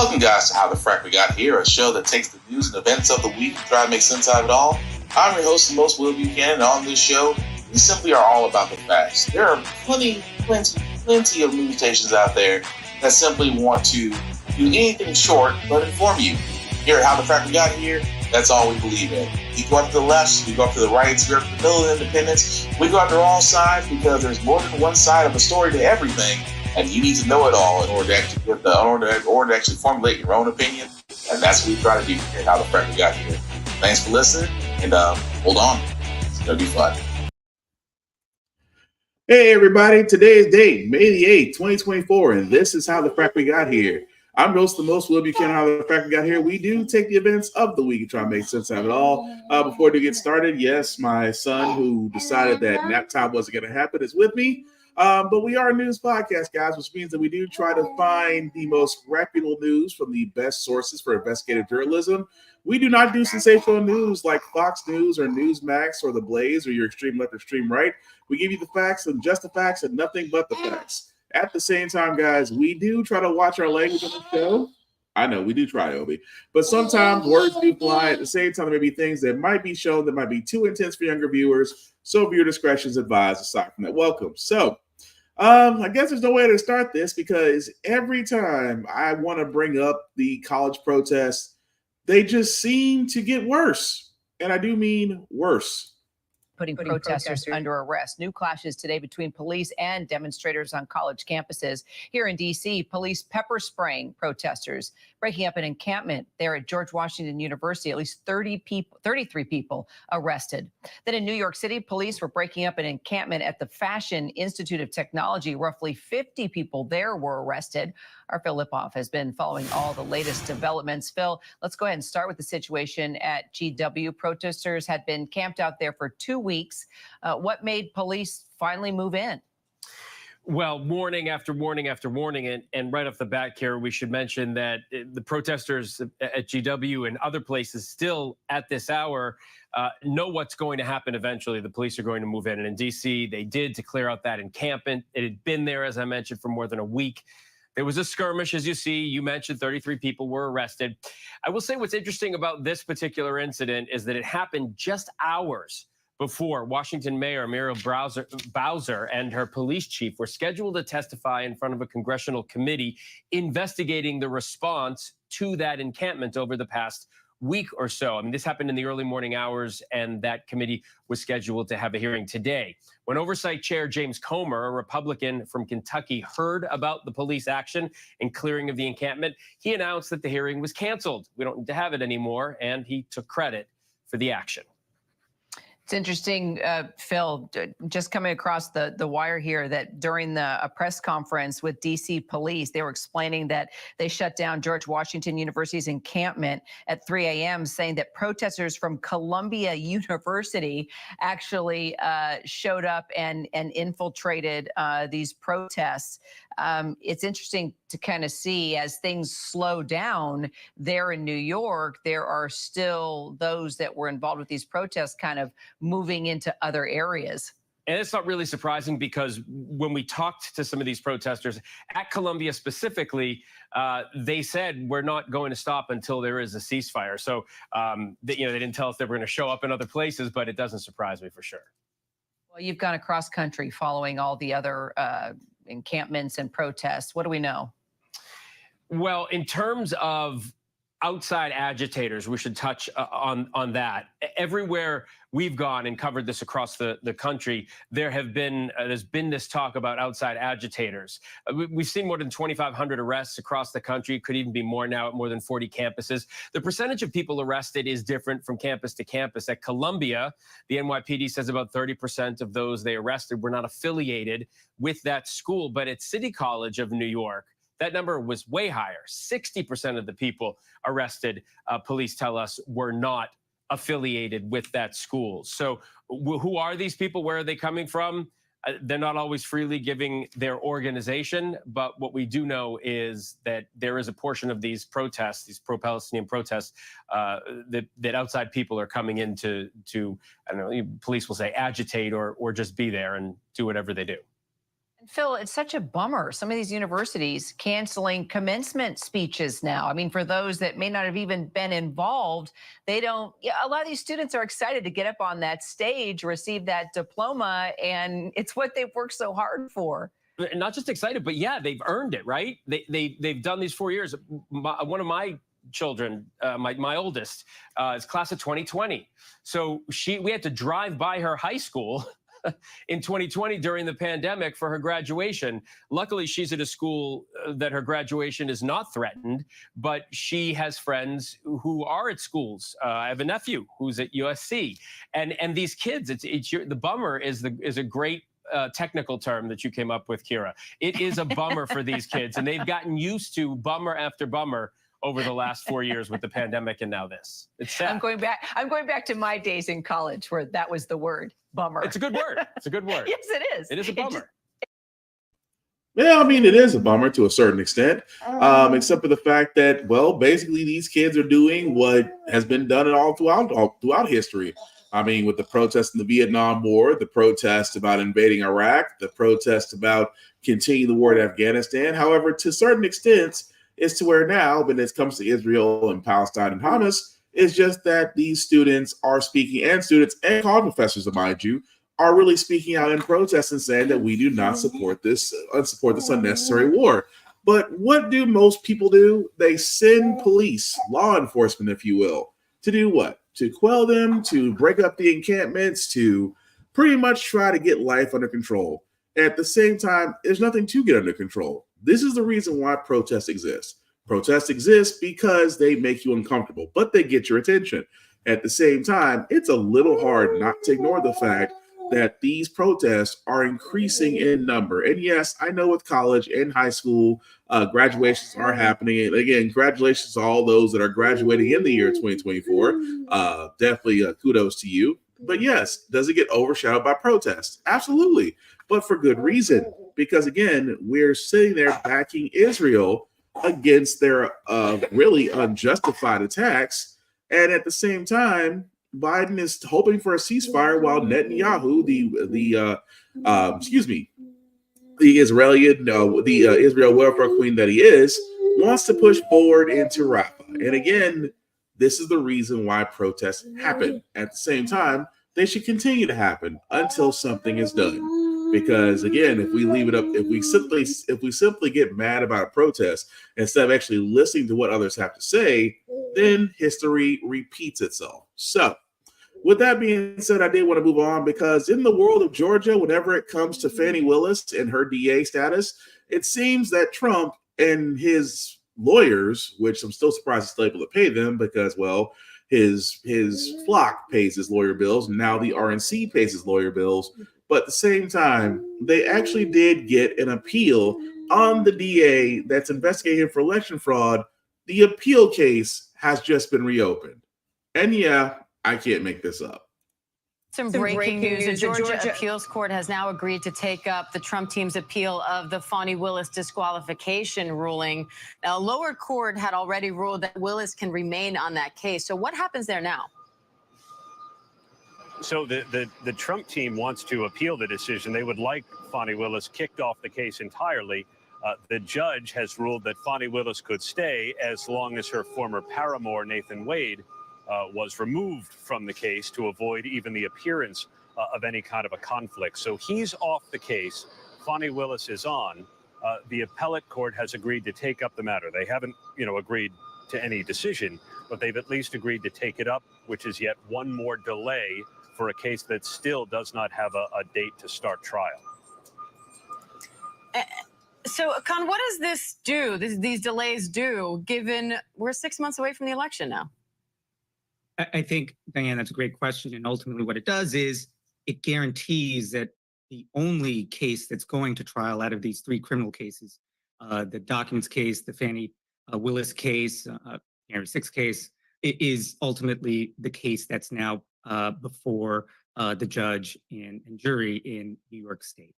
Welcome, guys, to How the Frack We Got Here, a show that takes the news and events of the week and try to make sense out of it all. I'm your host, the most Will Buchanan, and on this show, we simply are all about the facts. There are plenty of news stations out there that simply want to do anything short but inform you. Here at How the Frack We Got Here, that's all we believe in. We go up to the left, we go up to the right, we go up to the middle of independence. We go after all sides because there's more than one side of a story to everything, and you need to know it all in order to actually formulate your own opinion. And that's what we try to do here at How the Frack We Got Here. Thanks for listening, and hold on, it's gonna be fun. Hey everybody, today's date, May the 8th, 2024, and this is How the Frack We Got Here. I'm your host, the most Will Buchanan. How the Frack We Got Here. We do take the events of the week and try to make sense out of it all. Before we get started, yes, my son who decided that nap time wasn't going to happen is with me. But we are a news podcast, guys, which means that we do try to find the most reputable news from the best sources for investigative journalism. We do not do sensational news like Fox News or Newsmax or The Blaze or your extreme left or extreme right. We give you the facts and just the facts and nothing but the facts. At the same time, guys, we do try to watch our language on the show. I know we do try, Obi, but sometimes words do fly. At the same time, there may be things that might be shown that might be too intense for younger viewers. So viewer discretion is advised. Aside from that, welcome. So, I guess there's no way to start this because every time I want to bring up the college protests, they just seem to get worse, and I do mean worse. Putting protesters under arrest. New clashes today between police and demonstrators on college campuses. Here in D.C., police pepper spraying protesters, breaking up an encampment there at George Washington University. At least 33 people arrested. Then in New York City, police were breaking up an encampment at the Fashion Institute of Technology. Roughly 50 people there were arrested. Our Phil Lipoff has been following all the latest developments. Phil, let's go ahead and start with the situation at GW. Protesters had been camped out there for 2 weeks. What made police finally move in? Well, warning after warning after warning. And right off the bat, Kara, we should mention that the protesters at GW and other places still at this hour know what's going to happen eventually. The police are going to move in. And in D.C., they did to clear out that encampment. It had been there, as I mentioned, for more than a week. There was a skirmish, as you see. You mentioned 33 people were arrested. I will say what's interesting about this particular incident is that it happened just hours before Washington Mayor Muriel Bowser and her police chief were scheduled to testify in front of a congressional committee investigating the response to that encampment over the past week or so. I mean, this happened in the early morning hours, and that committee was scheduled to have a hearing today. When Oversight Chair James Comer, a Republican from Kentucky, heard about the police action and clearing of the encampment, he announced that the hearing was canceled. We don't need to have it anymore, and he took credit for the action. It's interesting, Phil, just coming across the wire here that during a press conference with D.C. police, they were explaining that they shut down George Washington University's encampment at 3 a.m., saying that protesters from Columbia University actually showed up and infiltrated these protests. It's interesting to kind of see as things slow down there in New York, there are still those that were involved with these protests kind of moving into other areas. And it's not really surprising because when we talked to some of these protesters at Columbia specifically, they said we're not going to stop until there is a ceasefire. So, they didn't tell us they were going to show up in other places, but it doesn't surprise me for sure. Well, you've gone across country following all the other encampments and protests. What do we know? Well, in terms of outside agitators, we should touch on that. Everywhere we've gone and covered this across the country, there's been this talk about outside agitators. We've seen more than 2,500 arrests across the country. It could even be more now at more than 40 campuses. The percentage of people arrested is different from campus to campus. At Columbia, the NYPD says about 30% of those they arrested were not affiliated with that school. But at City College of New York, that number was way higher. 60% of the people arrested, police tell us, were not affiliated with that school. So who are these people? Where are they coming from? They're not always freely giving their organization, but what we do know is that there is a portion of these protests, these pro-Palestinian protests, that outside people are coming in to I don't know, police will say agitate or just be there and do whatever they do. Phil, it's such a bummer. Some of these universities canceling commencement speeches now. I mean, for those that may not have even been involved, they don't. Yeah, a lot of these students are excited to get up on that stage, receive that diploma, and it's what they've worked so hard for. Not just excited, but yeah, they've earned it, right? They've done these 4 years. One of my children, my oldest, is class of 2020. So we had to drive by her high school in 2020 during the pandemic for her graduation. Luckily, she's at a school that her graduation is not threatened, but she has friends who are at schools. I have a nephew who's at USC, and these kids. The bummer is a great technical term that you came up with, Kira. It is a bummer for these kids, and they've gotten used to bummer after bummer over the last 4 years with the pandemic and now this. It's sad. I'm going back to my days in college where that was the word, bummer. It's a good word. It's a good word. Yes, it is. It is a bummer. Yeah, I mean, it is a bummer to a certain extent, except for the fact that, well, basically these kids are doing what has been done all throughout history. I mean, with the protests in the Vietnam War, the protests about invading Iraq, the protests about continuing the war in Afghanistan. However, to certain extents, it's to where now, when it comes to Israel and Palestine and Hamas, it's just that these students are speaking, and students and college professors, mind you, are really speaking out in protest and saying that we do not support this unnecessary war. But what do most people do? They send police, law enforcement, if you will, to do what? To quell them, to break up the encampments, to pretty much try to get life under control. At the same time, there's nothing to get under control. This is the reason why protests exist. Protests exist because they make you uncomfortable, but they get your attention. At the same time, it's a little hard not to ignore the fact that these protests are increasing in number. And yes, I know with college and high school, graduations are happening. And again, congratulations to all those that are graduating in the year 2024. Definitely kudos to you. But yes, does it get overshadowed by protests? Absolutely. But for good reason. Because again, we're sitting there backing Israel against their really unjustified attacks. And at the same time, Biden is hoping for a ceasefire while Netanyahu, the Israel welfare queen that he is, wants to push forward into Rafah. And again, this is the reason why protests happen. At the same time, they should continue to happen until something is done. Because again, if we leave it up, if we simply get mad about a protest instead of actually listening to what others have to say, then history repeats itself. So, with that being said, I did want to move on because in the world of Georgia, whenever it comes to Fani Willis and her DA status, it seems that Trump and his lawyers, which I'm still surprised he's still able to pay them because, well, his flock pays his lawyer bills, and now the RNC pays his lawyer bills. But at the same time, they actually did get an appeal on the DA that's investigating for election fraud. The appeal case has just been reopened. And yeah, I can't make this up. Some breaking news. The Georgia Appeals Court has now agreed to take up the Trump team's appeal of the Fani Willis disqualification ruling. Now, lower court had already ruled that Willis can remain on that case. So what happens there now? So the Trump team wants to appeal the decision. They would like Fani Willis kicked off the case entirely. The judge has ruled that Fani Willis could stay as long as her former paramour, Nathan Wade, was removed from the case to avoid even the appearance of any kind of a conflict. So he's off the case. Fani Willis is on. The appellate court has agreed to take up the matter. They haven't, agreed to any decision, but they've at least agreed to take it up, which is yet one more delay for a case that still does not have a date to start trial. So, Con, what does this do, these delays do, given we're 6 months away from the election now? I think, Diane, that's a great question. And ultimately what it does is it guarantees that the only case that's going to trial out of these three criminal cases, the documents case, the Fani Willis case, January 6th case, is ultimately the case that's now before the judge and jury in New York State.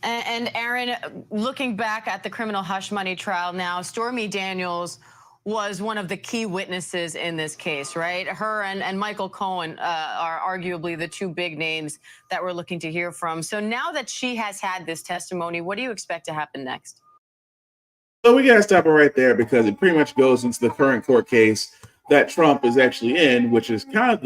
And Aaron, looking back at the criminal hush money trial now, Stormy Daniels was one of the key witnesses in this case, right? Her and Michael Cohen are arguably the two big names that we're looking to hear from. So now that she has had this testimony, what do you expect to happen next? So we got to stop it right there because it pretty much goes into the current court case that Trump is actually in, which is kind of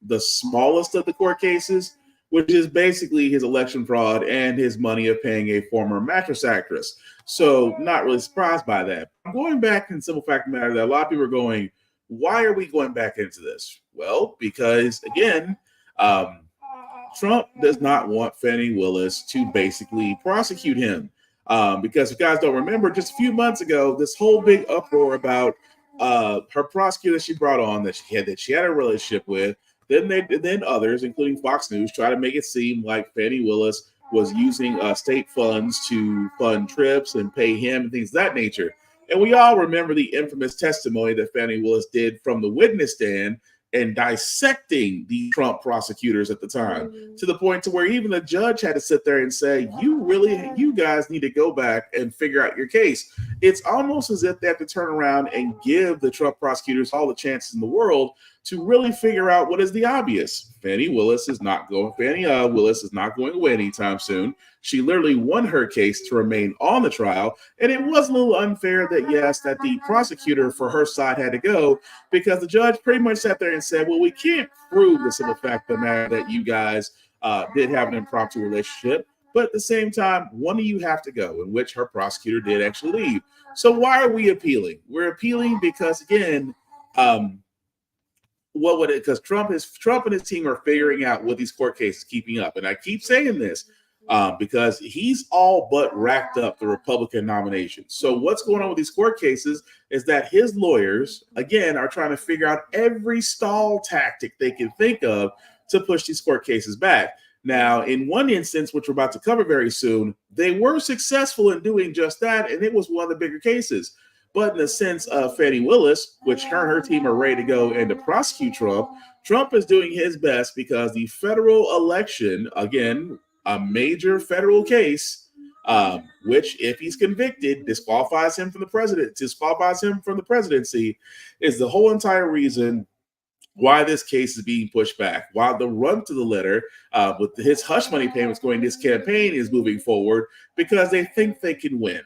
the smallest of the court cases, which is basically his election fraud and his money of paying a former mattress actress. So not really surprised by that. Going back in simple fact of the matter that a lot of people are going, why are we going back into this? Well, because again, Trump does not want Fannie Willis to basically prosecute him. Because if you guys don't remember, just a few months ago, this whole big uproar about her prosecutor she brought on that she had a relationship with. Then others, including Fox News, try to make it seem like Fannie Willis was using state funds to fund trips and pay him and things of that nature. And we all remember the infamous testimony that Fannie Willis did from the witness stand and dissecting the Trump prosecutors at the time, to the point to where even the judge had to sit there and say, you guys need to go back and figure out your case. It's almost as if they have to turn around and give the Trump prosecutors all the chances in the world to really figure out what is the obvious. Fannie Willis is not going away anytime soon. She literally won her case to remain on the trial. And it was a little unfair that, yes, that the prosecutor for her side had to go, because the judge pretty much sat there and said, well, we can't prove the simple fact of the matter that you guys did have an impromptu relationship. But at the same time, one of you have to go, in which her prosecutor did actually leave. So why are we appealing? We're appealing because, again, because Trump and his team are figuring out what these court cases keeping up. And I keep saying this because he's all but racked up the Republican nomination. So what's going on with these court cases is that his lawyers, again, are trying to figure out every stall tactic they can think of to push these court cases back. Now, in one instance, which we're about to cover very soon, they were successful in doing just that, and it was one of the bigger cases. But in the sense of Fannie Willis, which her and her team are ready to go and to prosecute Trump, Trump is doing his best because the federal election, again, a major federal case, which, if he's convicted, disqualifies him from the presidency, is the whole entire reason why this case is being pushed back, while the run to the letter with his hush money payments going to his campaign is moving forward because they think they can win.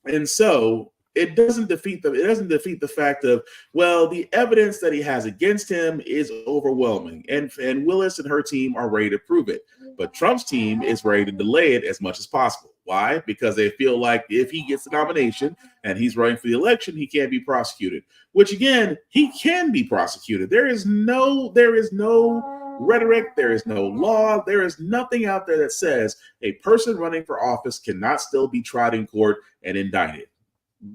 And so it doesn't defeat the fact of, well, the evidence that he has against him is overwhelming, and Willis and her team are ready to prove it. But Trump's team is ready to delay it as much as possible. Why? Because they feel like if he gets the nomination and he's running for the election, he can't be prosecuted. Which, again, he can be prosecuted. There is no rhetoric, there is no law, there is nothing out there that says a person running for office cannot still be tried in court and indicted.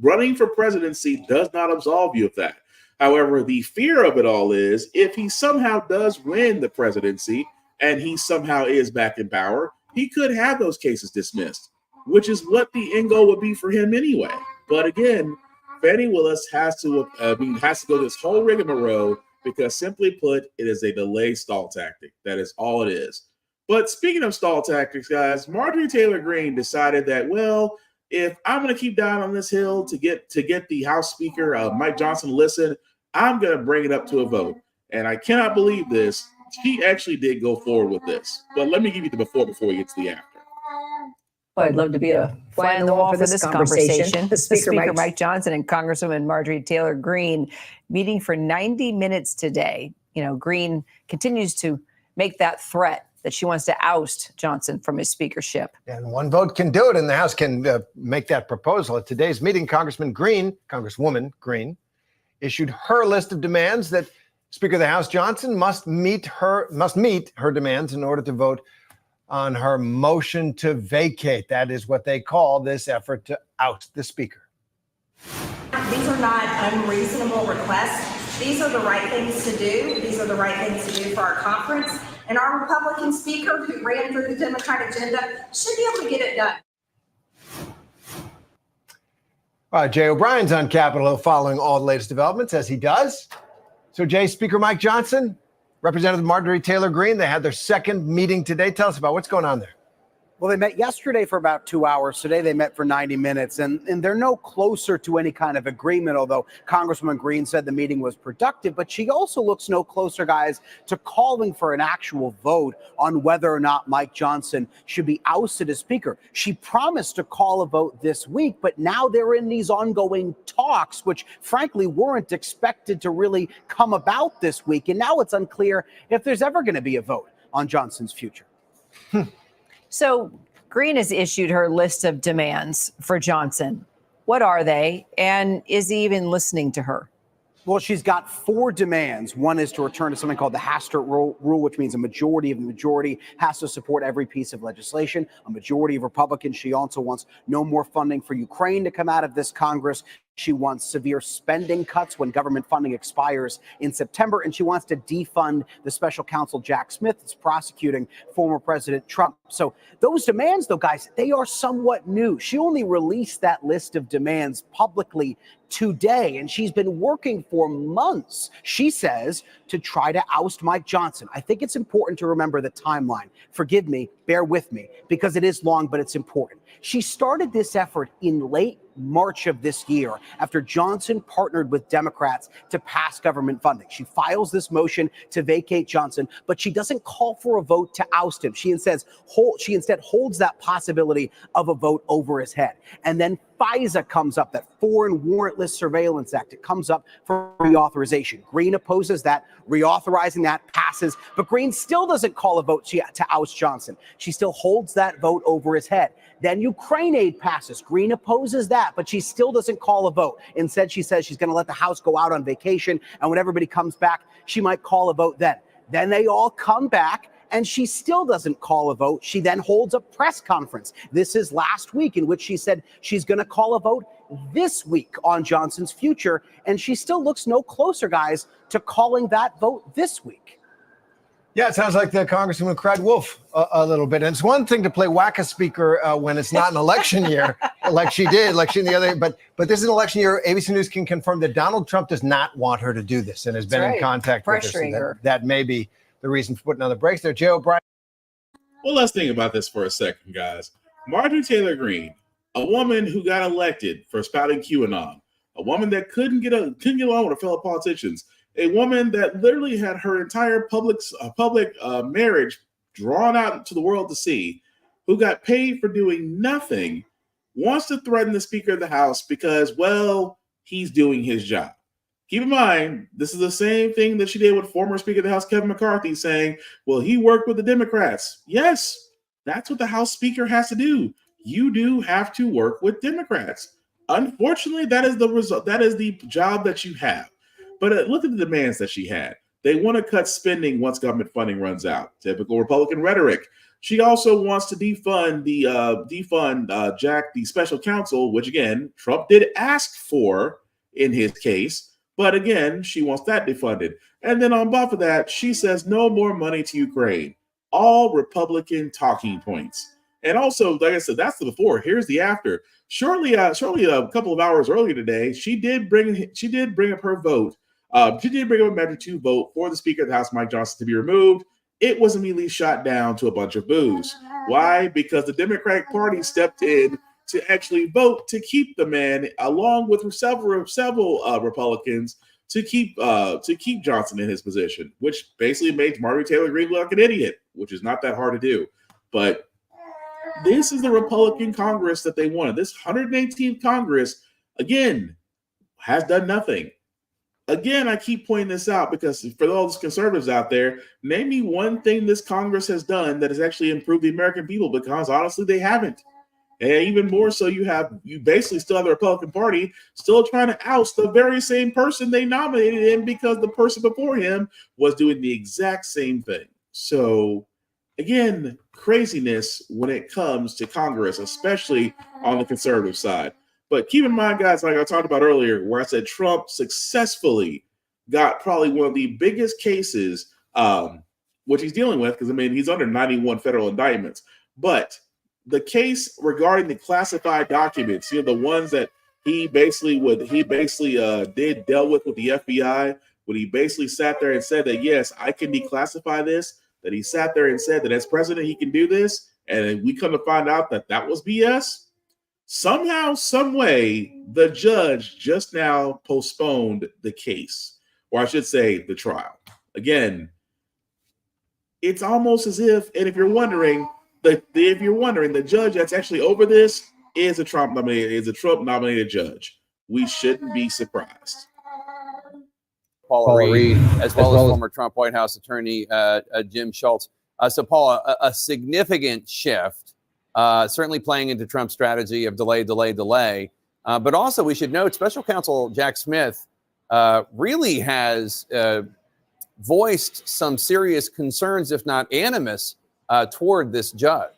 Running for presidency does not absolve you of that. However, the fear of it all is if he somehow does win the presidency and he somehow is back in power, he could have those cases dismissed, which is what the end goal would be for him anyway. But again, Fannie Willis has to go this whole rigmarole because, simply put, it is a delay stall tactic. That is all it is. But speaking of stall tactics, guys, Marjorie Taylor Greene decided that, well, if I'm going to keep down on this hill to get the House Speaker, Mike Johnson, to listen, I'm going to bring it up to a vote. And I cannot believe this. She actually did go forward with this. But let me give you the before we get to the after. Well, I'd love to be a fly on the wall for this conversation. Speaker Mike Johnson and Congresswoman Marjorie Taylor Greene meeting for 90 minutes today. You know, Greene continues to make that threat that she wants to oust Johnson from his speakership. And one vote can do it, and the House can make that proposal. At today's meeting, Congresswoman Greene, issued her list of demands that Speaker of the House Johnson must meet her demands in order to vote on her motion to vacate. That is what they call this effort to oust the Speaker. These are not unreasonable requests. These are the right things to do. These are the right things to do for our conference. And our Republican Speaker, who ran for the Democrat agenda, should be able to get it done. All right, Jay O'Brien's on Capitol Hill following all the latest developments, as he does. So, Jay, Speaker Mike Johnson, Representative Marjorie Taylor Greene, they had their second meeting today. Tell us about what's going on there. Well, they met yesterday for about 2 hours. Today they met for 90 minutes, and they're no closer to any kind of agreement, although Congresswoman Green said the meeting was productive. But she also looks no closer, guys, to calling for an actual vote on whether or not Mike Johnson should be ousted as Speaker. She promised to call a vote this week, but now they're in these ongoing talks, which frankly weren't expected to really come about this week. And now it's unclear if there's ever going to be a vote on Johnson's future. So Green has issued her list of demands for Johnson. What are they? And is he even listening to her? Well, she's got 4 demands. One is to return to something called the Hastert rule, which means a majority of the majority has to support every piece of legislation. A majority of Republicans. She also wants no more funding for Ukraine to come out of this Congress. She wants severe spending cuts when government funding expires in September. And she wants to defund the special counsel Jack Smith that's prosecuting former President Trump. So those demands, though, guys, they are somewhat new. She only released that list of demands publicly today, and she's been working for months, she says, to try to oust Mike Johnson. I think it's important to remember the timeline. Forgive me, bear with me, because it is long, but it's important. She started this effort in late March of this year after Johnson partnered with Democrats to pass government funding. She files this motion to vacate Johnson, but she doesn't call for a vote to oust him. She instead holds that possibility of a vote over his head. And then FISA comes up, that Foreign Warrantless Surveillance Act. It comes up for reauthorization. Green opposes that. Reauthorizing that passes, but Green still doesn't call a vote to oust Johnson. She still holds that vote over his head. Then Ukraine aid passes. Green opposes that, but she still doesn't call a vote. Instead, she says she's going to let the House go out on vacation, and when everybody comes back, she might call a vote then. Then they all come back, and she still doesn't call a vote. She then holds a press conference. This is last week, in which she said she's going to call a vote this week on Johnson's future, and she still looks no closer, guys, to calling that vote this week. Yeah, it sounds like the Congresswoman cried wolf a little bit. And it's one thing to play whack-a-speaker when it's not an election year, like she did, in the other. But this is an election year. ABC News can confirm that Donald Trump does not want her to do this and has been in contact with her. So that may be the reason for putting on the brakes there. Jay O'Brien. Well, let's think about this for a second, guys. Marjorie Taylor Greene, a woman who got elected for spouting QAnon, a woman that couldn't get along with her fellow politicians, a woman that literally had her entire public marriage drawn out to the world to see, who got paid for doing nothing, wants to threaten the Speaker of the House because, well, he's doing his job. Keep in mind, this is the same thing that she did with former Speaker of the House, Kevin McCarthy, saying, well, he worked with the Democrats. Yes, that's what the House Speaker has to do. You do have to work with Democrats. Unfortunately, that is the result. That is the job that you have. But look at the demands that she had. They want to cut spending once government funding runs out. Typical Republican rhetoric. She also wants to defund Jack, the special counsel, which again Trump did ask for in his case. But again, she wants that defunded. And then on top of that, she says no more money to Ukraine. All Republican talking points. And also, like I said, that's the before. Here's the after. Shortly a couple of hours earlier today, she did bring up her vote. She did bring up a measure to vote for the Speaker of the House, Mike Johnson, to be removed. It was immediately shot down to a bunch of boos. Why? Because the Democratic Party stepped in to actually vote to keep the man, along with several Republicans, to keep Johnson in his position, which basically made Marjorie Taylor Greene look like an idiot, which is not that hard to do. But this is the Republican Congress that they wanted. This 118th Congress, again, has done nothing. Again, I keep pointing this out because for all those conservatives out there, name me one thing this Congress has done that has actually improved the American people, because honestly, they haven't. And even more so, you basically still have the Republican Party still trying to oust the very same person they nominated him because the person before him was doing the exact same thing. So again, craziness when it comes to Congress, especially on the conservative side. But keep in mind, guys, like I talked about earlier, where I said Trump successfully got probably one of the biggest cases, which he's dealing with, because, I mean, he's under 91 federal indictments. But the case regarding the classified documents, the ones that he basically dealt with the FBI, when he basically sat there and said that, yes, I can declassify this, that he sat there and said that as president, he can do this. and we come to find out that that was BS. Somehow, some way, the judge just now postponed the case, or I should say, the trial. Again, it's almost as if, and if you're wondering, the judge that's actually over this is a Trump nominated judge. We shouldn't be surprised. Paula Reed, as well as former Trump White House attorney Jim Schultz. So, Paula, a significant shift, certainly playing into Trump's strategy of delay. But also, we should note, Special Counsel Jack Smith really has voiced some serious concerns, if not animus, toward this judge.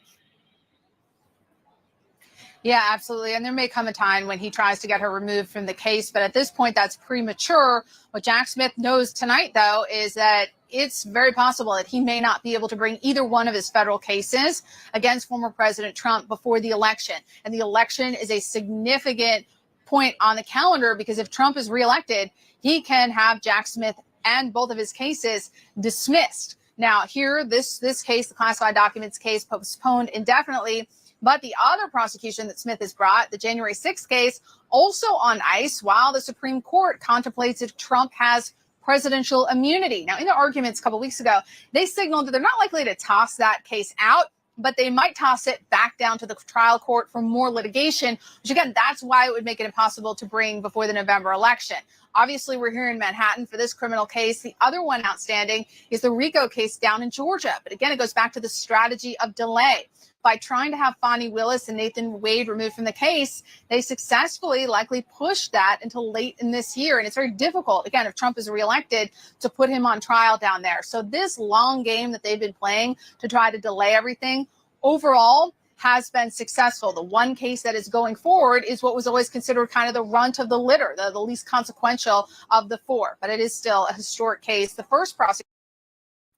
Yeah, absolutely. And there may come a time when he tries to get her removed from the case. But at this point, that's premature. What Jack Smith knows tonight, though, is that it's very possible that he may not be able to bring either one of his federal cases against former President Trump before the election. And the election is a significant point on the calendar, because if Trump is reelected, he can have Jack Smith and both of his cases dismissed. Now, here, this case, the classified documents case, postponed indefinitely. But the other prosecution that Smith has brought, the January 6th case, also on ice while the Supreme Court contemplates if Trump has presidential immunity. Now, in the arguments a couple weeks ago, they signaled that they're not likely to toss that case out, but they might toss it back down to the trial court for more litigation, which, again, that's why it would make it impossible to bring before the November election. Obviously, we're here in Manhattan for this criminal case. The other one outstanding is the RICO case down in Georgia. But again, it goes back to the strategy of delay. By trying to have Fani Willis and Nathan Wade removed from the case, they successfully likely pushed that until late in this year. And it's very difficult, again, if Trump is reelected, to put him on trial down there. So this long game that they've been playing to try to delay everything overall has been successful. The one case that is going forward is what was always considered kind of the runt of the litter, the least consequential of the four. But it is still a historic case. The first prosecution.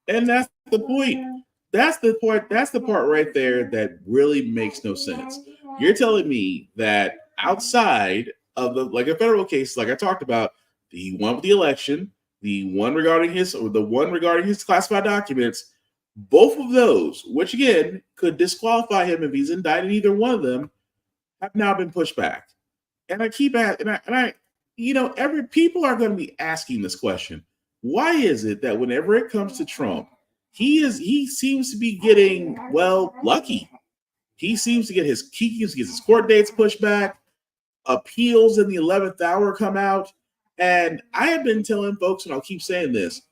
And that's the point. That's the part right there that really makes no sense. You're telling me that outside of a federal case, like I talked about, the one with the election, the one regarding his classified documents, both of those, which again could disqualify him if he's indicted, either one of them, have now been pushed back. And I keep asking, people are going to be asking this question: why is it that whenever it comes to Trump, he seems to be getting, lucky? He seems to get his court dates pushed back, appeals in the 11th hour come out. And I have been telling folks, and I'll keep saying this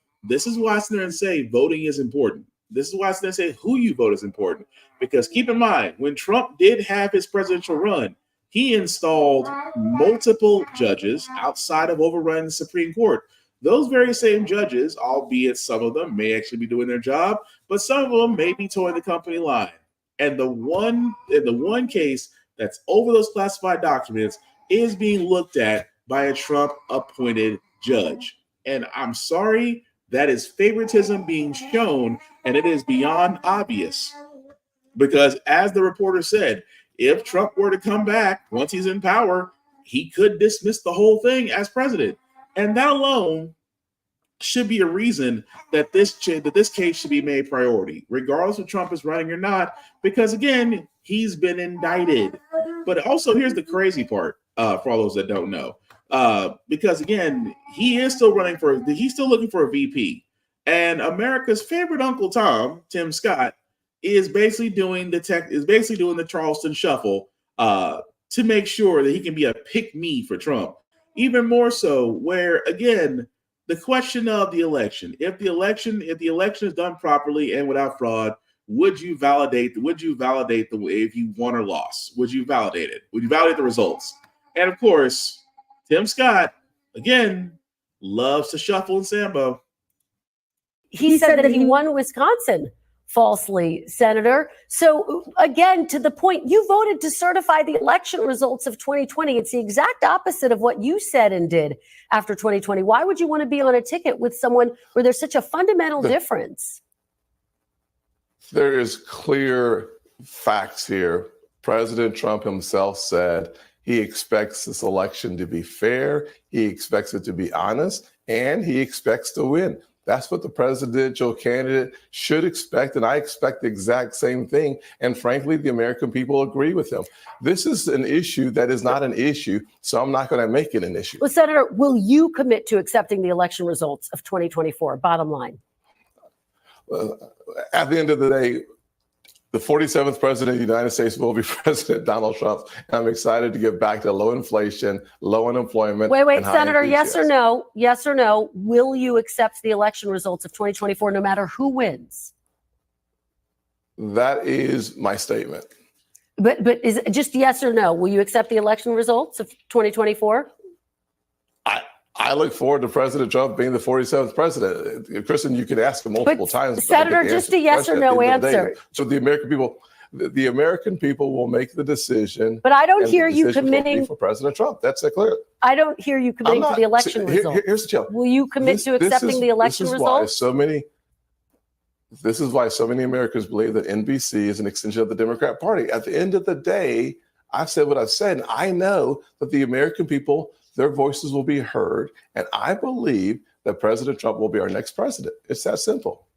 is why I sit there and say voting is important. This is why I sit there and say who you vote is important. Because keep in mind, when Trump did have his presidential run, he installed multiple judges outside of overrunning the Supreme Court. Those very same judges, albeit some of them may actually be doing their job, but some of them may be towing the company line. And the one case that's over those classified documents is being looked at by a Trump-appointed judge. And I'm sorry, that is favoritism being shown, and it is beyond obvious. Because as the reporter said, if Trump were to come back once he's in power, he could dismiss the whole thing as president. And that alone should be a reason that this case should be made priority, regardless if Trump is running or not, because again, he's been indicted. But also, here's the crazy part for all those that don't know, because again, he's still looking for a VP, and America's favorite Uncle Tom, Tim Scott, is basically doing the Charleston shuffle to make sure that he can be a pick me for Trump. Even more so, where again, the question of the election, if the election is done properly and without fraud, would you validate the way if you won or lost? Would you validate it? Would you validate the results? And of course, Tim Scott, again, loves to shuffle and sambo. He said that he won Wisconsin falsely, Senator. So again, to the point, you voted to certify the election results of 2020. It's the exact opposite of what you said and did after 2020. Why would you want to be on a ticket with someone where there's such a fundamental difference? There is clear facts here. President Trump himself said he expects this election to be fair, he expects it to be honest, and he expects to win. That's what the presidential candidate should expect, and I expect the exact same thing. And frankly, the American people agree with him. This is an issue that is not an issue, so I'm not going to make it an issue. Well, Senator, will you commit to accepting the election results of 2024? Bottom line. At the end of the day, the 47th president of the United States will be President Donald Trump. And I'm excited to get back to low inflation, low unemployment. Wait, Senator, yes or no? Yes or no? Will you accept the election results of 2024 no matter who wins? That is my statement. But is it just yes or no? Will you accept the election results of 2024? I look forward to President Trump being the 47th president. Kristen, you could ask him multiple times. Senator, just a yes or no answer. So the American people will make the decision. But I don't hear you committing for President Trump. That's clear. I don't hear you committing to the election results. Here's the challenge. Will you commit to accepting the election results? This is why so many Americans believe that NBC is an extension of the Democrat Party. At the end of the day, I've said what I've said, and I know that the American people, their voices will be heard, and I believe that President Trump will be our next president. It's that simple.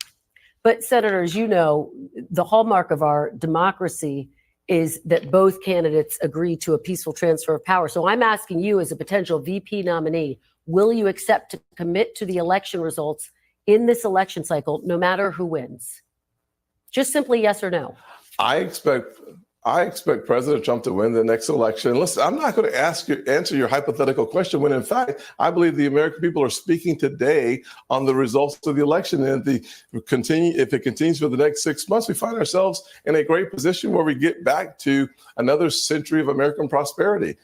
But senators, you know, the hallmark of our democracy is that both candidates agree to a peaceful transfer of power. So I'm asking you as a potential VP nominee, will you accept to commit to the election results in this election cycle, no matter who wins? Just simply yes or no. I expect President Trump to win the next election. Listen, I'm not going to answer your hypothetical question when, in fact, I believe the American people are speaking today on the results of the election. And if it continues for the next 6 months, we find ourselves in a great position where we get back to another century of American prosperity.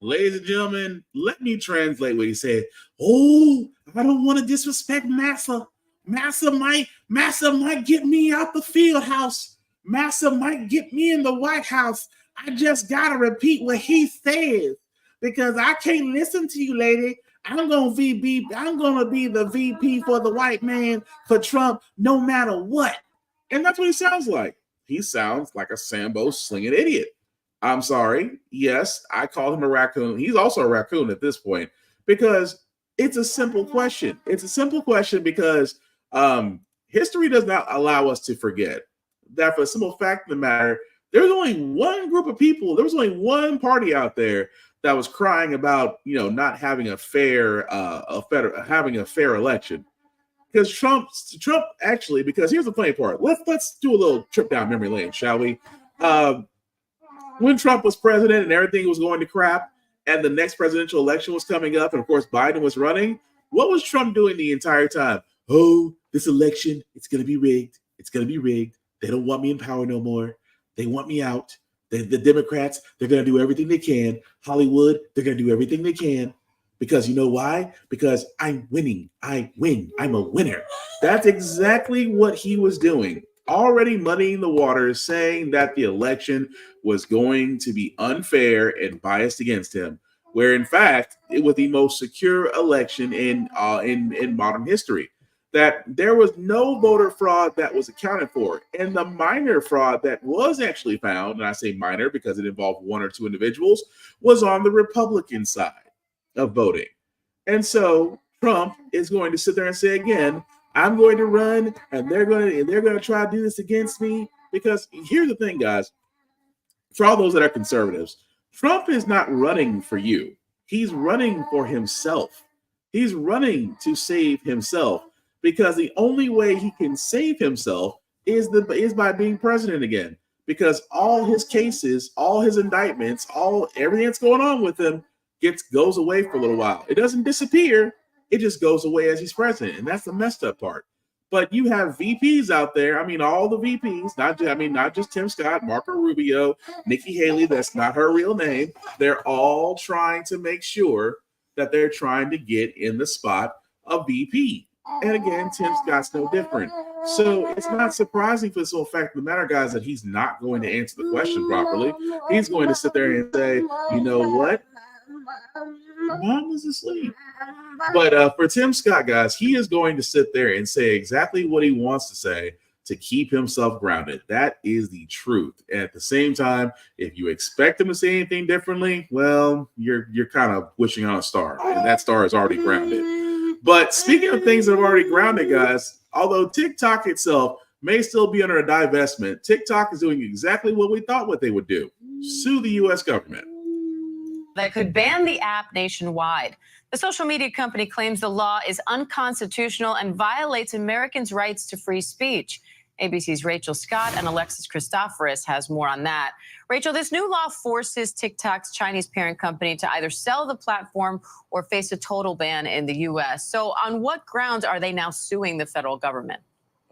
Ladies and gentlemen, let me translate what he said. Oh, I don't want to disrespect Massa. Massa might get me out the field house. Massa might get me in the White House. I just got to repeat what he says because I can't listen to you, lady. I'm going to be the VP for the white man for Trump no matter what. And that's what he sounds like. He sounds like a Sambo slinging idiot. I'm sorry. Yes, I call him a raccoon. He's also a raccoon at this point because it's a simple question. It's a simple question because history does not allow us to forget that for the simple fact of the matter, there's only one group of people, there was only one party out there that was crying about, not having a fair election. Because Trump actually, because here's the funny part. Let's do a little trip down memory lane, shall we? When Trump was president and everything was going to crap, and the next presidential election was coming up, and of course Biden was running, what was Trump doing the entire time? Oh, this election, it's going to be rigged. It's going to be rigged. They don't want me in power no more. They want me out. The Democrats, they're going to do everything they can. Hollywood, they're going to do everything they can. Because you know why? Because I'm winning. I win. I'm a winner. That's exactly what he was doing. Already muddying the waters, saying that the election was going to be unfair and biased against him, where in fact, it was the most secure election in modern history. That there was no voter fraud that was accounted for. And the minor fraud that was actually found, and I say minor because it involved one or two individuals, was on the Republican side of voting. And so Trump is going to sit there and say again, I'm going to run and they're going to try to do this against me. Because here's the thing, guys, for all those that are conservatives, Trump is not running for you. He's running for himself. He's running to save himself. Because the only way he can save himself is by being president again. Because all his cases, all his indictments, everything that's going on with him goes away for a little while. It doesn't disappear. It just goes away as he's president. And that's the messed up part. But you have VPs out there. I mean, all the VPs, not just Tim Scott, Marco Rubio, Nikki Haley. That's not her real name. They're all trying to make sure that they're trying to get in the spot of VP. And again, Tim Scott's no different. So it's not surprising for the simple fact of the matter, guys, that he's not going to answer the question properly. He's going to sit there and say, you know what? Mom was asleep. But for Tim Scott, guys, he is going to sit there and say exactly what he wants to say to keep himself grounded. That is the truth. And at the same time, if you expect him to say anything differently, well, you're kind of wishing on a star, and that star is already grounded. But speaking of things that are already grounded, guys, although TikTok itself may still be under a divestment, TikTok is doing exactly what we thought what they would do: sue the U.S. government. That could ban the app nationwide. The social media company claims the law is unconstitutional and violates Americans' rights to free speech. ABC's Rachel Scott and Alexis Christoforous has more on that. Rachel, this new law forces TikTok's Chinese parent company to either sell the platform or face a total ban in the U.S. So on what grounds are they now suing the federal government?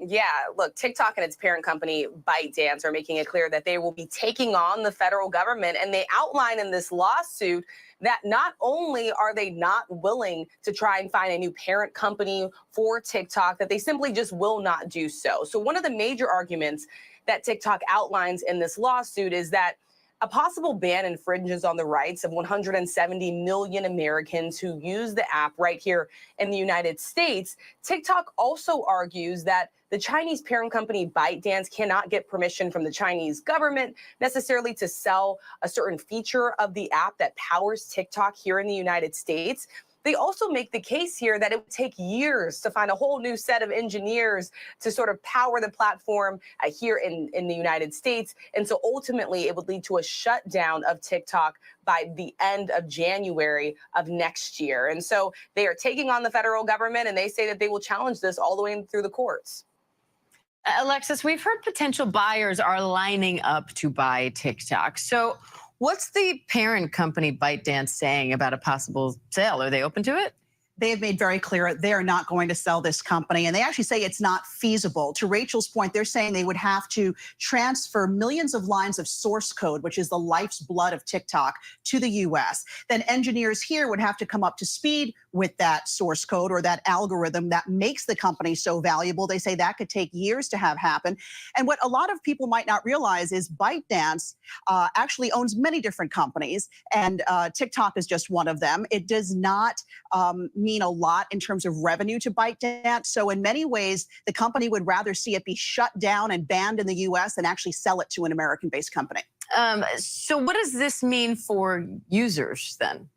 Yeah, look, TikTok and its parent company, ByteDance, are making it clear that they will be taking on the federal government. And they outline in this lawsuit that not only are they not willing to try and find a new parent company for TikTok, that they simply just will not do so. So one of the major arguments that TikTok outlines in this lawsuit is that a possible ban infringes on the rights of 170 million Americans who use the app right here in the United States. TikTok also argues that the Chinese parent company ByteDance cannot get permission from the Chinese government necessarily to sell a certain feature of the app that powers TikTok here in the United States. They also make the case here that it would take years to find a whole new set of engineers to sort of power the platform here in the United States. And so ultimately, it would lead to a shutdown of TikTok by the end of January of next year. And so they are taking on the federal government, and they say that they will challenge this all the way through the courts. Alexis, we've heard potential buyers are lining up to buy TikTok. So what's the parent company ByteDance saying about a possible sale? Are they open to it? They have made very clear they are not going to sell this company, and they actually say it's not feasible. To Rachel's point, they're saying they would have to transfer millions of lines of source code, which is the life's blood of TikTok, to the U.S. Then engineers here would have to come up to speed with that source code or that algorithm that makes the company so valuable. They say that could take years to have happen. And what a lot of people might not realize is ByteDance actually owns many different companies, and TikTok is just one of them. It does not mean a lot in terms of revenue to ByteDance. So in many ways, the company would rather see it be shut down and banned in the U.S. than actually sell it to an American-based company. So what does this mean for users then?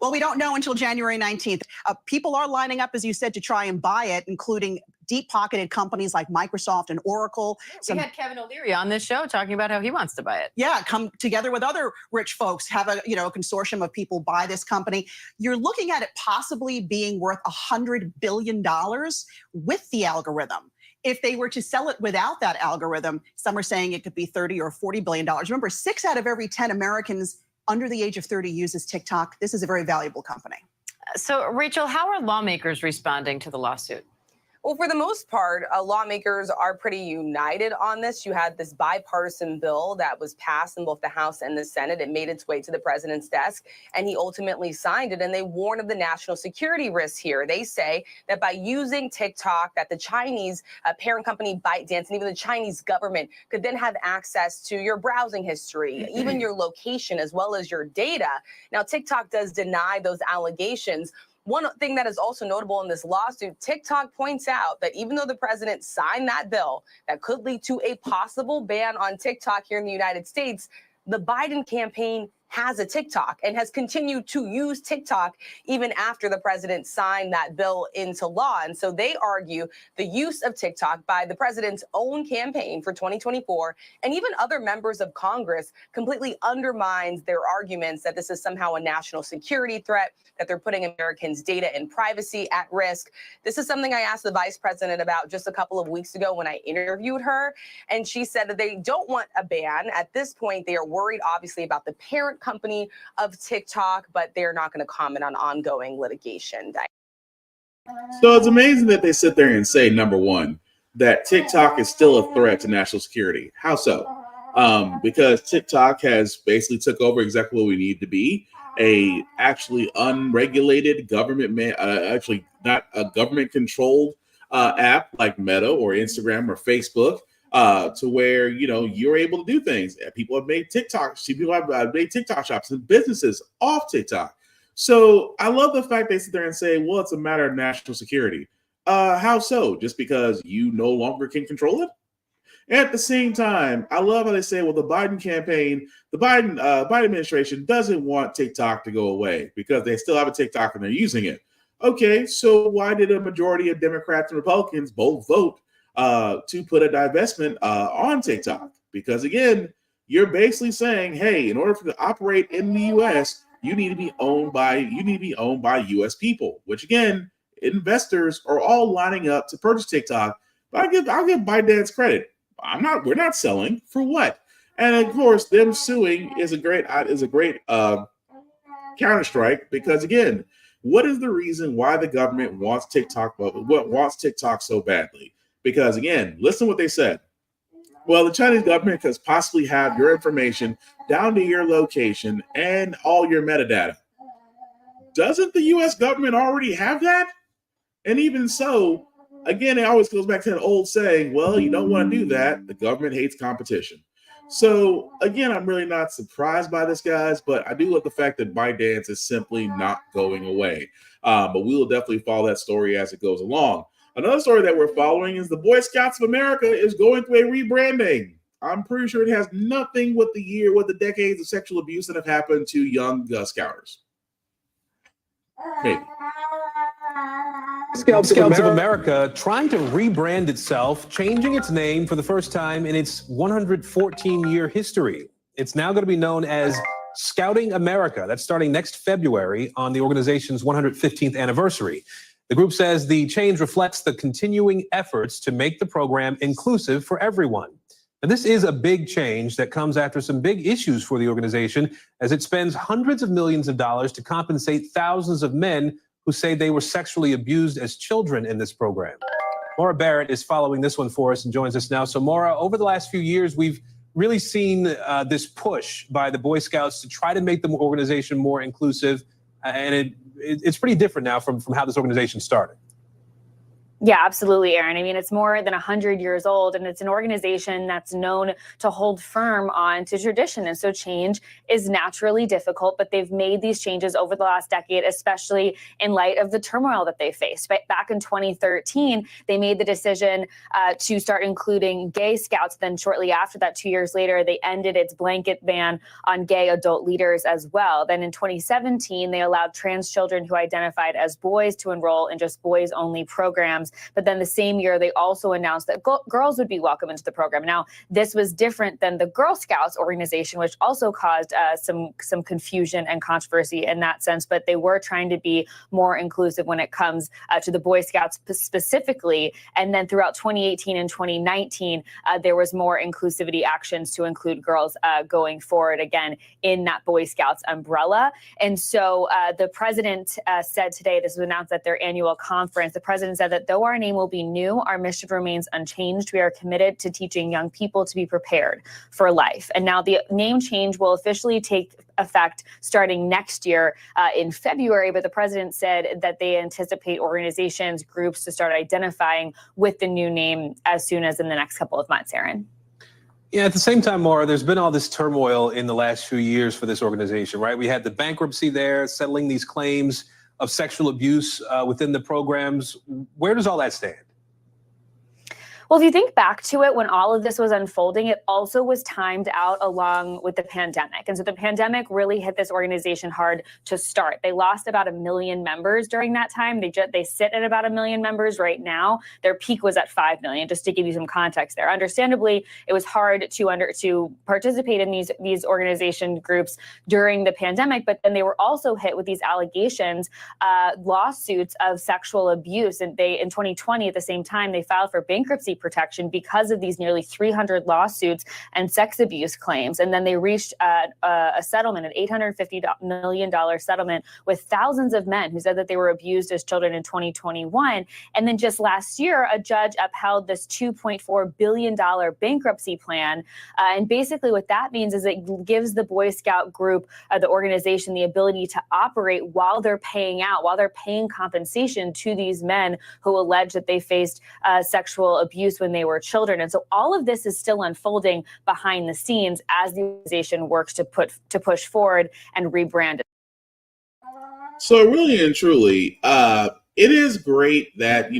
Well, we don't know until January 19th. People are lining up, as you said, to try and buy it, including deep-pocketed companies like Microsoft and Oracle. We had Kevin O'Leary on this show talking about how he wants to buy it. Yeah, come together with other rich folks, have a consortium of people buy this company. You're looking at it possibly being worth $100 billion with the algorithm. If they were to sell it without that algorithm, some are saying it could be $30 or $40 billion. Remember, 6 out of every 10 Americans under the age of 30 uses TikTok. This is a very valuable company. So, Rachel, how are lawmakers responding to the lawsuit? Well, for the most part, lawmakers are pretty united on this. You had this bipartisan bill that was passed in both the House and the Senate. It made its way to the president's desk, and he ultimately signed it. And they warn of the national security risks here. They say that by using TikTok, that the Chinese parent company ByteDance and even the Chinese government could then have access to your browsing history, even your location, as well as your data. Now, TikTok does deny those allegations. One thing that is also notable in this lawsuit, TikTok points out that even though the president signed that bill that could lead to a possible ban on TikTok here in the United States, the Biden campaign has a TikTok and has continued to use TikTok even after the president signed that bill into law. And so they argue the use of TikTok by the president's own campaign for 2024 and even other members of Congress completely undermines their arguments that this is somehow a national security threat, that they're putting Americans' data and privacy at risk. This is something I asked the vice president about just a couple of weeks ago when I interviewed her. And she said that they don't want a ban. At this point, they are worried, obviously, about the parent company of TikTok, but they're not going to comment on ongoing litigation. So it's amazing that they sit there and say, number one, that TikTok is still a threat to national security. How so? Because TikTok has basically took over exactly what we need to be, a actually unregulated government, actually not a government-controlled app like Meta or Instagram or Facebook. To where, you're able to do things. People have made TikToks. People have made TikTok shops and businesses off TikTok. So I love the fact they sit there and say, well, it's a matter of national security. How so? Just because you no longer can control it? At the same time, I love how they say, well, the Biden campaign, the Biden administration doesn't want TikTok to go away because they still have a TikTok and they're using it. Okay, so why did a majority of Democrats and Republicans both vote to put a divestment on TikTok? Because again, you're basically saying, hey, in order for to operate in the U.S., you need to be owned by U.S. people. Which again, investors are all lining up to purchase TikTok. But I'll give ByteDance credit. We're not selling for what? And of course, them suing is a great counter strike because again, what is the reason why the government wants TikTok so badly? Because again, listen to what they said. Well, the Chinese government could possibly have your information down to your location and all your metadata. Doesn't the US government already have that? And even so, again, it always goes back to that old saying, well, you don't want to do that. The government hates competition. So again, I'm really not surprised by this, guys, but I do love the fact that ByteDance is simply not going away. But we will definitely follow that story as it goes along. Another story that we're following is the Boy Scouts of America is going through a rebranding. I'm pretty sure it has nothing with the decades of sexual abuse that have happened to young Scouters. Maybe. Scouts of America trying to rebrand itself, changing its name for the first time in its 114-year history. It's now going to be known as Scouting America. That's starting next February on the organization's 115th anniversary. The group says the change reflects the continuing efforts to make the program inclusive for everyone. And this is a big change that comes after some big issues for the organization as it spends hundreds of millions of dollars to compensate thousands of men who say they were sexually abused as children in this program. Maura Barrett is following this one for us and joins us now. So Maura, over the last few years, we've really seen this push by the Boy Scouts to try to make the organization more inclusive. And it's pretty different now from how this organization started. Yeah, absolutely, Aaron. I mean, it's more than 100 years old, and it's an organization that's known to hold firm on to tradition. And so change is naturally difficult, but they've made these changes over the last decade, especially in light of the turmoil that they faced. Back in 2013, they made the decision to start including gay scouts. Then shortly after that, 2 years later, they ended its blanket ban on gay adult leaders as well. Then in 2017, they allowed trans children who identified as boys to enroll in just boys-only programs. But then the same year, they also announced that girls would be welcome into the program. Now, this was different than the Girl Scouts organization, which also caused some confusion and controversy in that sense. But they were trying to be more inclusive when it comes to the Boy Scouts specifically. And then throughout 2018 and 2019, there was more inclusivity actions to include girls going forward again in that Boy Scouts umbrella. And so the president said today, this was announced at their annual conference, the president said that though our name will be new, our mission remains unchanged. We are committed to teaching young people to be prepared for life. And now the name change will officially take effect starting next year in February. But the president said that they anticipate organizations, groups to start identifying with the new name as soon as in the next couple of months, Aaron. Yeah, at the same time, Maura, there's been all this turmoil in the last few years for this organization, right? We had the bankruptcy there, settling these claims of sexual abuse within the programs. Where does all that stand? Well, if you think back to it, when all of this was unfolding, it also was timed out along with the pandemic. And so the pandemic really hit this organization hard to start. They lost about 1 million members during that time. They sit at about 1 million members right now. Their peak was at 5 million, just to give you some context there. Understandably, it was hard to participate in these organization groups during the pandemic, but then they were also hit with these allegations, lawsuits of sexual abuse. And in 2020, at the same time, they filed for bankruptcy protection because of these nearly 300 lawsuits and sex abuse claims. And then they reached a settlement, an $850 million settlement with thousands of men who said that they were abused as children in 2021. And then just last year, a judge upheld this $2.4 billion bankruptcy plan. And basically what that means is it gives the Boy Scout group, the organization, the ability to operate while they're paying compensation to these men who allege that they faced sexual abuse when they were children. And so all of this is still unfolding behind the scenes as the organization works to push forward and rebrand it. So really and truly, it is great that,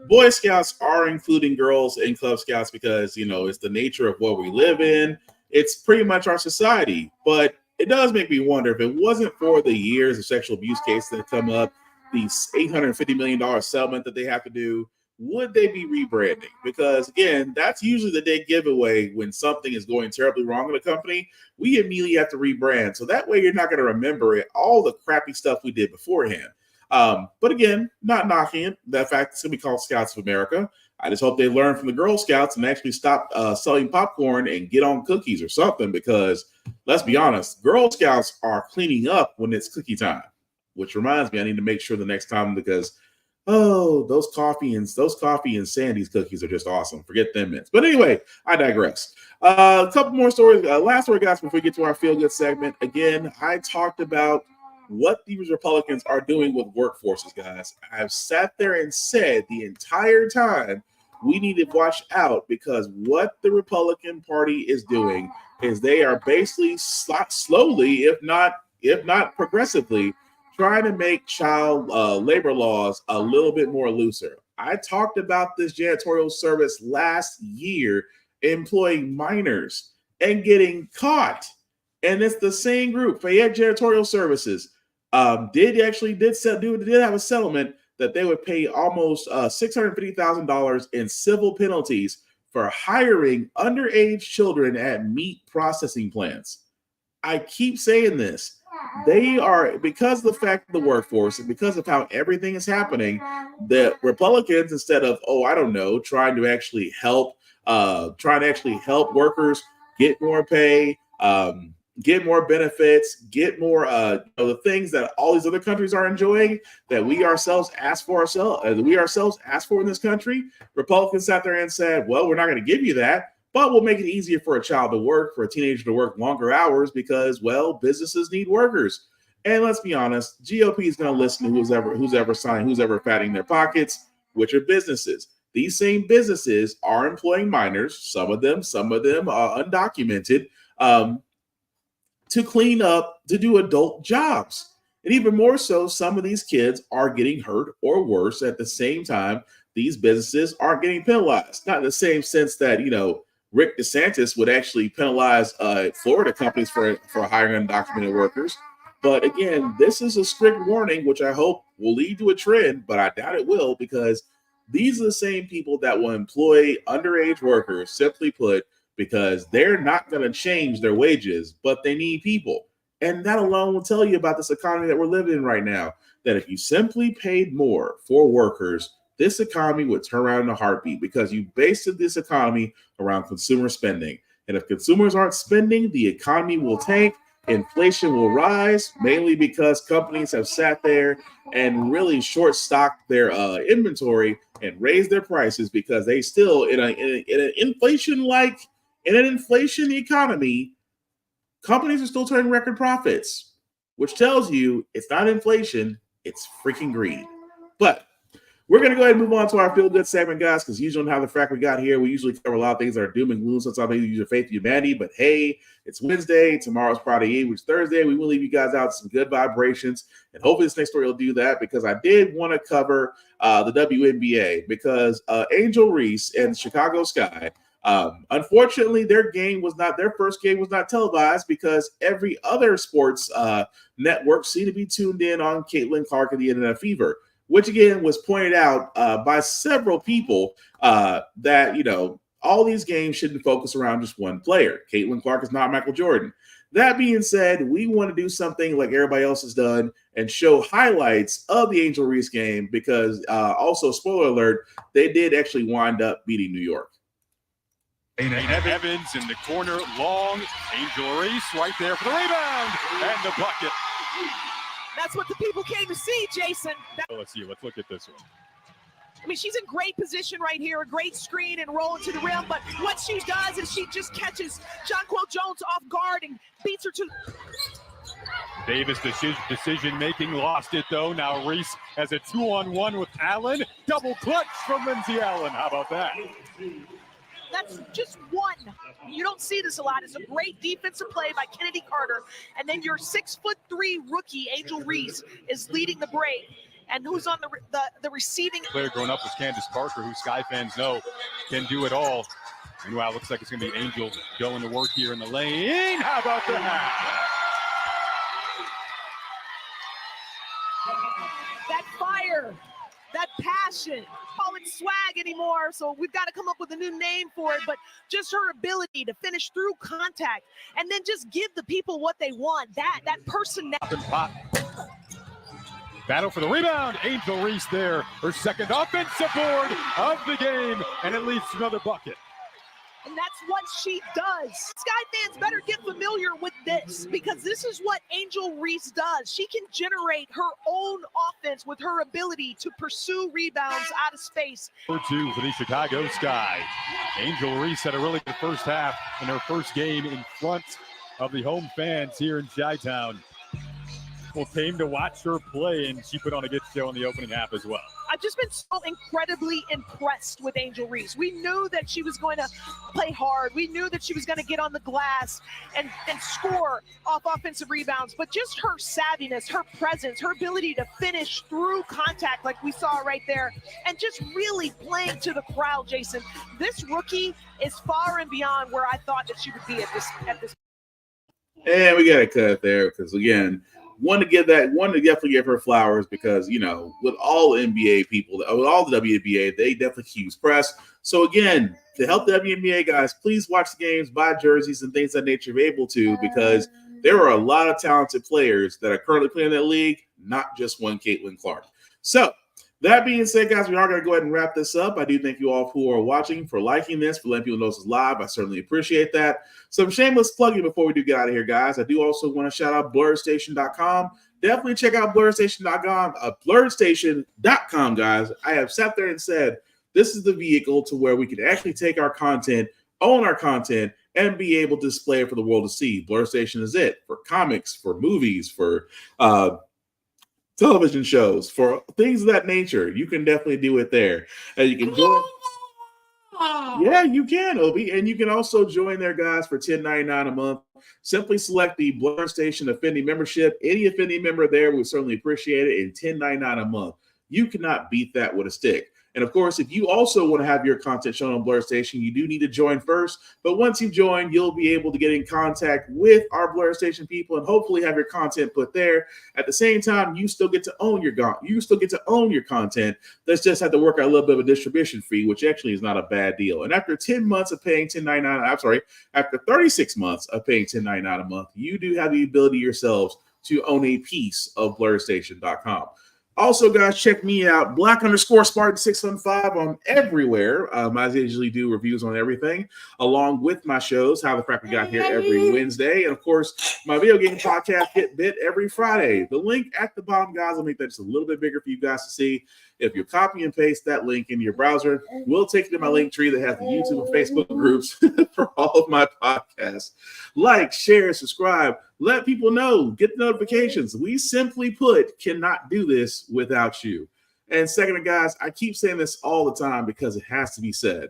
Boy Scouts are including girls in Club Scouts because, it's the nature of what we live in. It's pretty much our society. But it does make me wonder, if it wasn't for the years of sexual abuse cases that come up, $850 million settlement that they have to do, would they be rebranding? Because again, that's usually the dead giveaway when something is going terribly wrong in a company. We immediately have to rebrand. So that way you're not going to remember it, all the crappy stuff we did beforehand. But again, not knocking it. The fact it's going to be called Scouts of America. I just hope they learn from the Girl Scouts and actually stop selling popcorn and get on cookies or something, because let's be honest, Girl Scouts are cleaning up when it's cookie time, which reminds me, I need to make sure the next time, because those coffee and Sandy's cookies are just awesome. Forget them mints. But anyway, I digress. A couple more stories. Last story, guys, before we get to our feel good segment. Again, I talked about what these Republicans are doing with workforces, guys. I've sat there and said the entire time we need to watch out, because what the Republican Party is doing is they are basically slowly, if not progressively, trying to make child labor laws a little bit more looser. I talked about this janitorial service last year employing minors and getting caught. And it's the same group, Fayette Janitorial Services, did have a settlement that they would pay almost $650,000 in civil penalties for hiring underage children at meat processing plants. I keep saying this. They are, because of the fact of the workforce and because of how everything is happening, the Republicans, instead of, trying to actually help workers get more pay, get more benefits, get more the things that all these other countries are enjoying, that we ourselves asked for in this country. Republicans sat there and said, well, we're not going to give you that, but we'll make it easier for a child to work, for a teenager to work longer hours, because, well, businesses need workers. And let's be honest, GOP is going to listen to who's ever fattening their pockets, which are businesses. These same businesses are employing minors, some of them undocumented, to clean up, to do adult jobs. And even more so, some of these kids are getting hurt or worse. At the same time, these businesses aren't getting penalized. Not in the same sense that, Rick DeSantis would actually penalize Florida companies for hiring undocumented workers. But again, this is a strict warning, which I hope will lead to a trend, but I doubt it will, because these are the same people that will employ underage workers, simply put, because they're not going to change their wages, but they need people. And that alone will tell you about this economy that we're living in right now, that if you simply paid more for workers, this economy would turn around in a heartbeat, because you based this economy around consumer spending. And if consumers aren't spending, the economy will tank, inflation will rise, mainly because companies have sat there and really short-stocked their inventory and raised their prices, because they still, in an inflation economy, companies are still turning record profits, which tells you it's not inflation, it's freaking greed. But we're going to go ahead and move on to our feel good segment, guys, because usually on How the Frack We Got Here, we usually cover a lot of things that are doom and gloom. Sometimes maybe use your faith in humanity, but hey, it's Wednesday. Tomorrow's Friday Eve, which is Thursday. We will leave you guys out some good vibrations, and hopefully this next story will do that, because I did want to cover the WNBA, because Angel Reese and Chicago Sky, unfortunately, their first game was not televised, because every other sports network seemed to be tuned in on Caitlin Clark and the Internet Fever, which again was pointed out by several people that, all these games shouldn't focus around just one player. Caitlin Clark is not Michael Jordan. That being said, we want to do something like everybody else has done and show highlights of the Angel Reese game, because also, spoiler alert, they did actually wind up beating New York. Evans in the corner, long. Angel Reese right there for the rebound and the bucket. That's what the people came to see, Jason. Let's look at this one. I mean, she's in great position right here, a great screen and rolling to the rim, but what she does is she just catches Jonquel Jones off guard and beats her to... Davis decision-making, lost it though. Now Reese has a 2-on-1 with Allen. Double clutch from Lindsay Allen. How about that? That's just one. You don't see this a lot. It's a great defensive play by Kennedy Carter. And then your 6'3" rookie, Angel Reese, is leading the break. And who's on the receiving? Player growing up with Candace Parker, who Sky fans know can do it all. Meanwhile, looks like it's going to be Angel going to work here in the lane. How about that? that fire, that passion. Call it swag anymore, so we've got to come up with a new name for it, but just her ability to finish through contact and then just give the people what they want, that personality. Battle for the rebound. Angel Reese there. Her second offensive board of the game, and it leads to another bucket. And that's what she does. Sky fans better get familiar with this, because this is what Angel Reese does. She can generate her own offense with her ability to pursue rebounds out of space. For two for the Chicago Sky. Angel Reese had a really good first half in her first game in front of the home fans here in Chi-Town. People came to watch her play, and she put on a good show in the opening half as well. I've just been so incredibly impressed with Angel Reese. We knew that she was going to play hard. We knew that she was going to get on the glass and score off offensive rebounds. But just her savviness, her presence, her ability to finish through contact like we saw right there, and just really playing to the crowd, Jason. This rookie is far and beyond where I thought that she would be at this. And we got to cut there because, again, one to definitely give her flowers because, you know, with all NBA people, with all the WNBA, they definitely use press. So, again, to help the WNBA guys, please watch the games, buy jerseys and things of that nature if you're able to, because there are a lot of talented players that are currently playing in that league, not just one Caitlin Clark. So, that being said, guys, we are going to go ahead and wrap this up. I do thank you all who are watching for liking this, for letting people know this is live. I certainly appreciate that. Some shameless plugging before we do get out of here, guys. I do also want to shout out blurredstation.com. Definitely check out blurredstation.com, blurredstation.com, guys. I have sat there and said, this is the vehicle to where we can actually take our content, own our content, and be able to display it for the world to see. Blur Station is it for comics, for movies, for television shows, for things of that nature. You can definitely do it there. And you can join. Yeah, you can, Obi. And you can also join there, guys, for $10.99 a month. Simply select the Blur Station Affinity membership. Any Affinity member there would certainly appreciate it. And $10.99 a month. You cannot beat that with a stick. And of course, if you also want to have your content shown on Blur Station, you do need to join first. But once you join, you'll be able to get in contact with our Blur Station people and hopefully have your content put there. At the same time, you still get to own your content. Let's just have to work out a little bit of a distribution fee, which actually is not a bad deal. And after 10 months of paying after 36 months of paying $10.99 a month, you do have the ability yourselves to own a piece of BlurStation.com. Also, guys, check me out, Black_Spartan615 on everywhere. I usually do reviews on everything, along with my shows, How the Frack We Got Here every Wednesday. And, of course, my video game podcast, Get Bit, every Friday. The link at the bottom, guys, I'll make that just a little bit bigger for you guys to see. If you copy and paste that link into your browser, we'll take you to my link tree that has the YouTube and Facebook groups for all of my podcasts. Like, share, subscribe, let people know, get the notifications. We simply put cannot do this without you. And second, guys, I keep saying this all the time because it has to be said.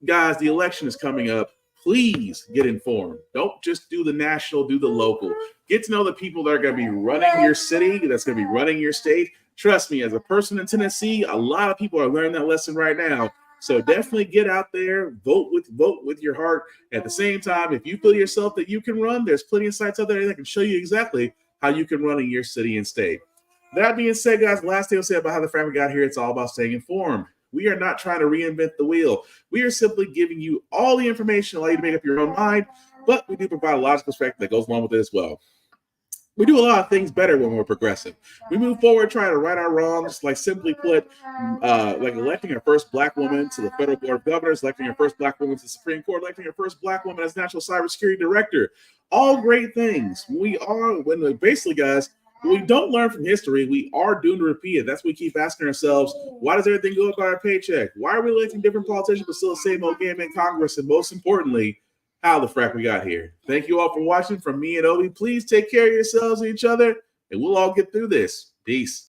Guys, the election is coming up. Please get informed. Don't just do the national, do the local. Get to know the people that are going to be running your city, that's going to be running your state. Trust me, as a person in Tennessee, a lot of people are learning that lesson right now. So definitely get out there, vote with your heart. At the same time, if you feel yourself that you can run, there's plenty of sites out there that can show you exactly how you can run in your city and state. That being said, guys, last thing I'll say about How the Frack We Got Here, it's all about staying informed. We are not trying to reinvent the wheel. We are simply giving you all the information, allow you to make up your own mind, but we do provide a logical perspective that goes along with it as well. We do a lot of things better when we're progressive. We move forward, trying to right our wrongs, like simply put, like electing our first Black woman to the Federal Board of Governors, electing our first Black woman to the Supreme Court, electing our first Black woman as National Cybersecurity Director. All great things. Basically, guys, when we don't learn from history, we are doomed to repeat it. That's what we keep asking ourselves. Why does everything go up by our paycheck? Why are we electing different politicians but still the same old game in Congress? And most importantly, how the frack we got here. Thank you all for watching. From me and Obi, please take care of yourselves and each other, and we'll all get through this. Peace.